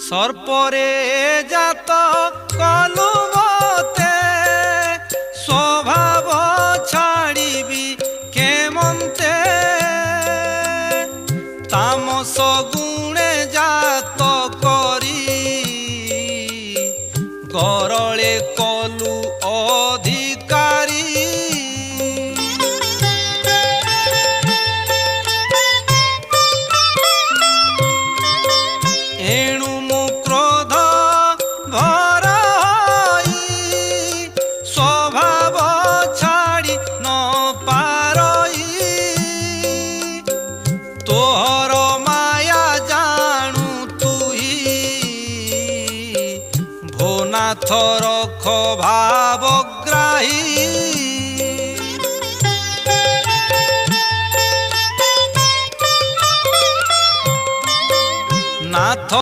सर्परे जात कलु मते स्वभाव छाड़िबी केमंते तामस गुणे जात करी गरले कलु अधिकारी एणु मु क्रोध भरा स्वभाव छाड़ी न पारई तोहर माया जानू तुही भोनाथ रख भावग्राही नाथ।